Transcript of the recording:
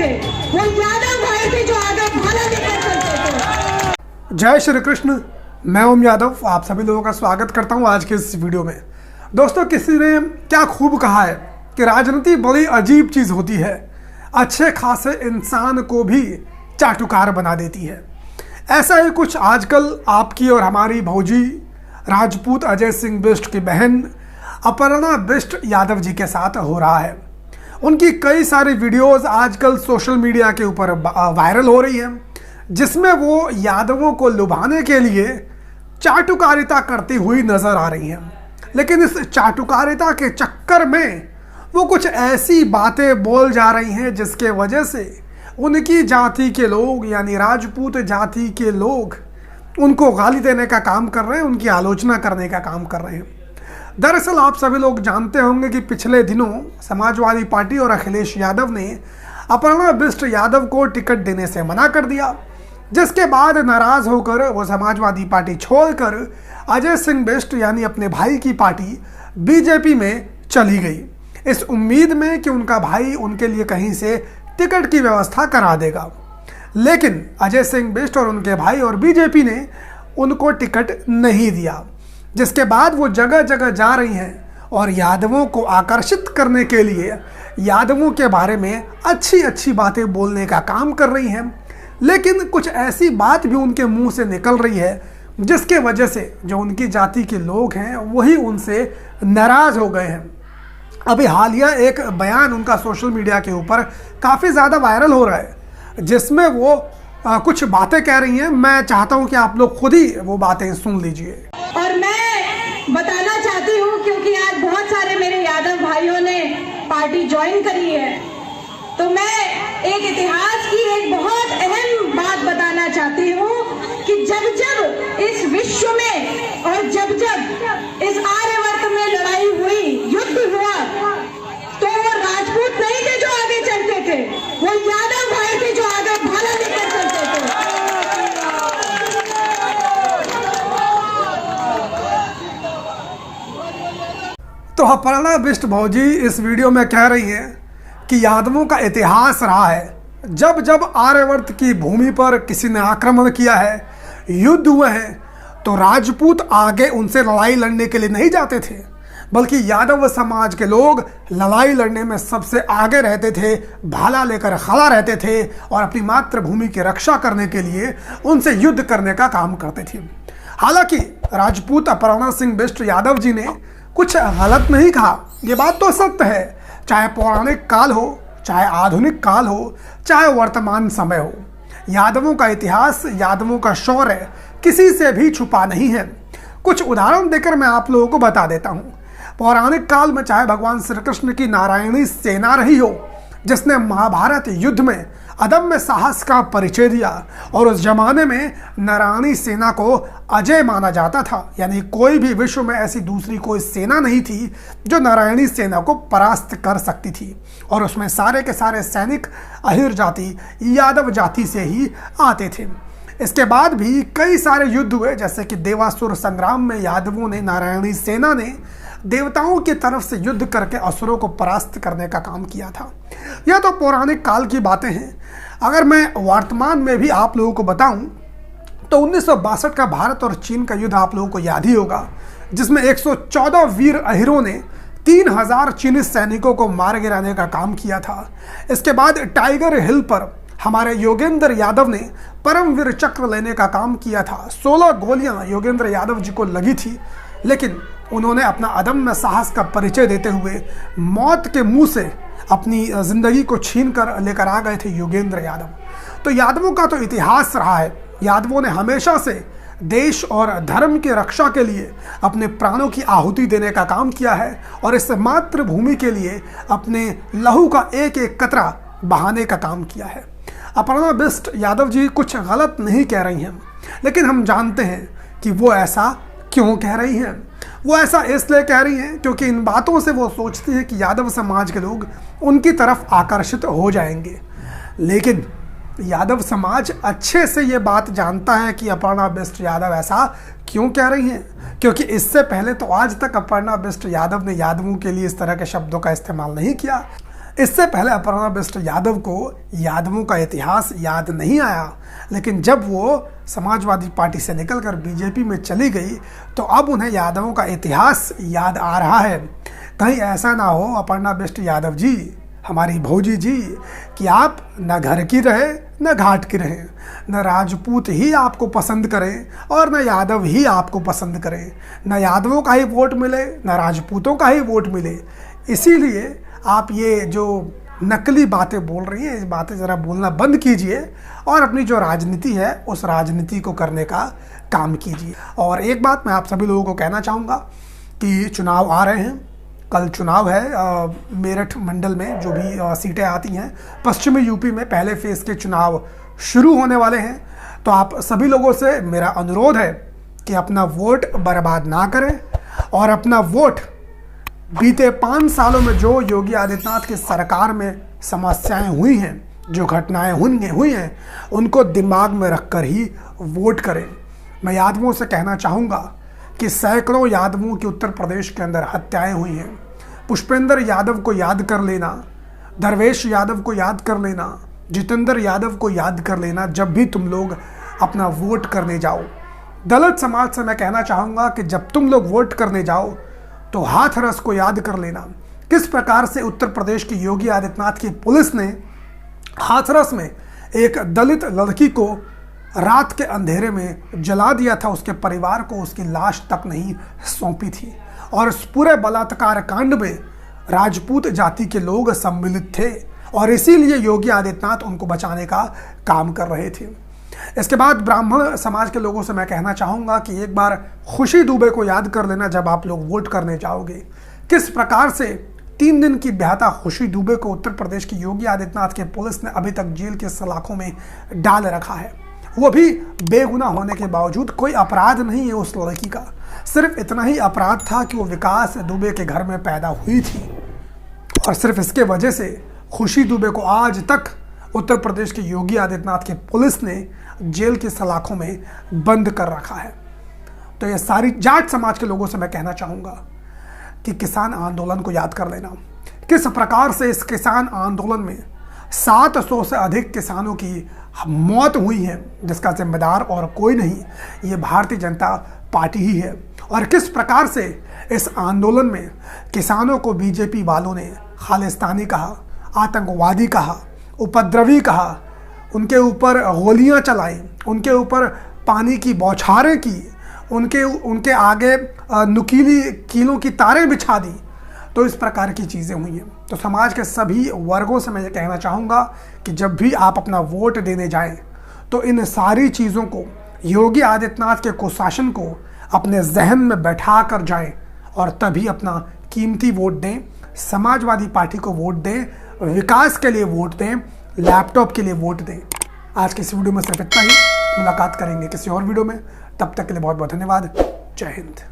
थे, वो यादव भाई थे जो आगे भाला लेकर चलते थे। जय श्री कृष्ण। मैं ओम यादव आप सभी लोगों का स्वागत करता हूं आज के इस वीडियो में। दोस्तों, किसी ने क्या खूब कहा है कि राजनीति बड़ी अजीब चीज़ होती है, अच्छे खासे इंसान को भी चाटुकार बना देती है। ऐसा ही कुछ आजकल आपकी और हमारी भौजी राजपूत अजय सिंह बिष्ट की बहन अपर्णा बिष्ट यादव जी के साथ हो रहा है। उनकी कई सारी वीडियोस आजकल सोशल मीडिया के ऊपर वायरल हो रही हैं, जिसमें वो यादवों को लुभाने के लिए चाटुकारिता करती हुई नजर आ रही हैं। लेकिन इस चाटुकारिता के चक्कर में वो कुछ ऐसी बातें बोल जा रही हैं जिसके वजह से उनकी जाति के लोग यानी राजपूत जाति के लोग उनको गाली देने का काम कर रहे हैं, उनकी आलोचना करने का काम कर रहे हैं। दरअसल आप सभी लोग जानते होंगे कि पिछले दिनों समाजवादी पार्टी और अखिलेश यादव ने अपर्णा बिष्ट यादव को टिकट देने से मना कर दिया, जिसके बाद नाराज होकर वो समाजवादी पार्टी छोड़कर अजय सिंह बिष्ट यानी अपने भाई की पार्टी बीजेपी में चली गई, इस उम्मीद में कि उनका भाई उनके लिए कहीं से टिकट की व्यवस्था करा देगा। लेकिन अजय सिंह बिष्ट और उनके भाई और बीजेपी ने उनको टिकट नहीं दिया, जिसके बाद वो जगह जगह जा रही हैं और यादवों को आकर्षित करने के लिए यादवों के बारे में अच्छी अच्छी बातें बोलने का काम कर रही हैं। लेकिन कुछ ऐसी बात भी उनके मुंह से निकल रही है जिसके वजह से जो उनकी जाति के लोग हैं वही उनसे नाराज हो गए हैं। अभी हालिया एक बयान उनका सोशल मीडिया के ऊपर काफ़ी ज़्यादा वायरल हो रहा है, जिसमें वो कुछ बातें कह रही हैं। मैं चाहता हूं कि आप लोग खुद ही वो बातें सुन लीजिए। और मैं बताना चाहती हूँ, क्योंकि आज बहुत सारे मेरे यादव भाइयों ने पार्टी ज्वाइन करी है, तो मैं एक इतिहास की एक बहुत अहम बात बताना चाहती हूँ कि जब जब इस विश्व में और जब जब इस आर्यवर्त में लड़ाई हुई, युद्ध हुआ, तो वो राजपूत नहीं थे जो आगे चलते थे, वो यादव भाई थे जो आगे भाला लेकर चलते थे। तो अपर्णा बिष्ट भौजी इस वीडियो में कह रही हैं कि यादवों का इतिहास रहा है, जब जब आर्यवर्त की भूमि पर किसी ने आक्रमण किया है, युद्ध हुए हैं, तो राजपूत आगे उनसे लड़ाई लड़ने के लिए नहीं जाते थे, बल्कि यादव समाज के लोग लड़ाई लड़ने में सबसे आगे रहते थे, भाला लेकर खड़ा रहते थे और अपनी मातृभूमि की रक्षा करने के लिए उनसे युद्ध करने का काम करते थे। हालांकि राजपूत अपर्णा सिंह बिष्ट यादव जी ने कुछ गलत नहीं कहा, ये बात तो सत्य है। चाहे पौराणिक काल हो, चाहे आधुनिक काल हो, चाहे वर्तमान समय हो, यादवों का इतिहास, यादवों का शौर्य किसी से भी छुपा नहीं है। कुछ उदाहरण देकर मैं आप लोगों को बता देता हूँ। पौराणिक काल में चाहे भगवान श्री कृष्ण की नारायणी सेना रही हो, जिसने महाभारत युद्ध में अदम्य साहस का परिचय दिया, और उस जमाने में नारायणी सेना को अजय माना जाता था, यानी कोई भी विश्व में ऐसी दूसरी कोई सेना नहीं थी जो नारायणी सेना को परास्त कर सकती थी, और उसमें सारे के सारे सैनिक अहिर जाति यादव जाति से ही आते थे। इसके बाद भी कई सारे युद्ध हुए, जैसे कि देवासुर संग्राम में यादवों ने, नारायणी सेना ने देवताओं की तरफ से युद्ध करके असुरों को परास्त करने का काम किया था। यह तो पौराणिक काल की बातें हैं। अगर मैं वर्तमान में भी आप लोगों को बताऊं तो 1962 का भारत और चीन का युद्ध आप लोगों को याद ही होगा, जिसमें 114 वीर अहिरों ने 3000 चीनी सैनिकों को मार गिराने का काम किया था। इसके बाद टाइगर हिल पर हमारे योगेंद्र यादव ने परमवीर चक्र लेने का काम किया था। 16 गोलियां योगेंद्र यादव जी को लगी थी, लेकिन उन्होंने अपना अदम्य साहस का परिचय देते हुए मौत के मुंह से अपनी जिंदगी को छीन कर लेकर आ गए थे योगेंद्र यादव। तो यादवों का तो इतिहास रहा है। यादवों ने हमेशा से देश और धर्म की रक्षा के लिए अपने प्राणों की आहुति देने का काम किया है, और इस मातृभूमि के लिए अपने लहू का एक एक कतरा बहाने का काम किया है। अपर्णा बिष्ट यादव जी कुछ गलत नहीं कह रही हैं, लेकिन हम जानते हैं कि वो ऐसा क्यों कह रही हैं। वो ऐसा इसलिए कह रही हैं क्योंकि इन बातों से वो सोचती है कि यादव समाज के लोग उनकी तरफ आकर्षित हो जाएंगे। लेकिन यादव समाज अच्छे से ये बात जानता है कि अपर्णा बिष्ट यादव ऐसा क्यों कह रही हैं, क्योंकि इससे पहले तो आज तक अपर्णा बिष्ट यादव ने यादवों के लिए इस तरह के शब्दों का इस्तेमाल नहीं किया। इससे पहले अपर्णा बिष्ट यादव को यादवों का इतिहास याद नहीं आया, लेकिन जब वो समाजवादी पार्टी से निकलकर बीजेपी में चली गई तो अब उन्हें यादवों का इतिहास याद आ रहा है। कहीं ऐसा ना हो अपर्णा बिष्ट यादव जी, हमारी भौजी जी, कि आप न घर की रहे न घाट की रहे, न राजपूत ही आपको पसंद करें और न यादव ही आपको पसंद करें, न यादवों का ही वोट मिले न राजपूतों का ही वोट मिले। इसीलिए आप ये जो नकली बातें बोल रही हैं, इस बातें ज़रा बोलना बंद कीजिए और अपनी जो राजनीति है उस राजनीति को करने का काम कीजिए। और एक बात मैं आप सभी लोगों को कहना चाहूँगा कि चुनाव आ रहे हैं, कल चुनाव है मेरठ मंडल में जो भी सीटें आती हैं, पश्चिमी यूपी में पहले फेज़ के चुनाव शुरू होने वाले हैं। तो आप सभी लोगों से मेरा अनुरोध है कि अपना वोट बर्बाद ना करें और अपना वोट बीते 5 सालों में जो योगी आदित्यनाथ की सरकार में समस्याएं हुई हैं, जो घटनाएं हुई हैं, उनको दिमाग में रखकर ही वोट करें। मैं यादवों से कहना चाहूँगा कि सैकड़ों यादवों की उत्तर प्रदेश के अंदर हत्याएं हुई हैं। पुष्पेंद्र यादव को याद कर लेना, धर्मेश यादव को याद कर लेना, जितेंद्र यादव को याद कर लेना जब भी तुम लोग अपना वोट करने जाओ। दलित समाज से मैं कहना चाहूँगा कि जब तुम लोग वोट करने जाओ तो हाथरस को याद कर लेना। किस प्रकार से उत्तर प्रदेश की योगी आदित्यनाथ की पुलिस ने हाथरस में एक दलित लड़की को रात के अंधेरे में जला दिया था, उसके परिवार को उसकी लाश तक नहीं सौंपी थी। और इस पूरे बलात्कार कांड में राजपूत जाति के लोग सम्मिलित थे और इसीलिए योगी आदित्यनाथ उनको बचाने का काम कर रहे थे। इसके बाद ब्राह्मण समाज के लोगों से मैं कहना चाहूँगा कि एक बार खुशी दुबे को याद कर लेना जब आप लोग वोट करने जाओगे। किस प्रकार से 3 दिन की ब्याहता खुशी दुबे को उत्तर प्रदेश की योगी आदित्यनाथ के पुलिस ने अभी तक जेल के सलाखों में डाल रखा है, वो भी बेगुनाह होने के बावजूद। कोई अपराध नहीं है उस लड़की का, सिर्फ इतना ही अपराध था कि वो विकास दुबे के घर में पैदा हुई थी और सिर्फ इसके वजह से खुशी दुबे को आज तक उत्तर प्रदेश के योगी आदित्यनाथ की पुलिस ने जेल की सलाखों में बंद कर रखा है। तो ये सारी जाट समाज के लोगों से मैं कहना चाहूँगा कि किसान आंदोलन को याद कर लेना। किस प्रकार से इस किसान आंदोलन में 700 से अधिक किसानों की मौत हुई है, जिसका जिम्मेदार और कोई नहीं, ये भारतीय जनता पार्टी ही है। और किस प्रकार से इस आंदोलन में किसानों को बीजेपी वालों ने खालिस्तानी कहा, आतंकवादी कहा, उपद्रवी कहा, उनके ऊपर गोलियां चलाई, उनके ऊपर पानी की बौछारें की, उनके आगे नुकीली कीलों की तारें बिछा दी। तो इस प्रकार की चीज़ें हुई हैं। तो समाज के सभी वर्गों से मैं ये कहना चाहूँगा कि जब भी आप अपना वोट देने जाएं तो इन सारी चीज़ों को, योगी आदित्यनाथ के कुशासन को अपने जहन में बैठा कर जाएं और तभी अपना कीमती वोट दें। समाजवादी पार्टी को वोट दें, विकास के लिए वोट दें, लैपटॉप के लिए वोट दें। आज के इस वीडियो में सिर्फ इतना ही। मुलाकात करेंगे किसी और वीडियो में, तब तक के लिए बहुत बहुत धन्यवाद। जय हिंद।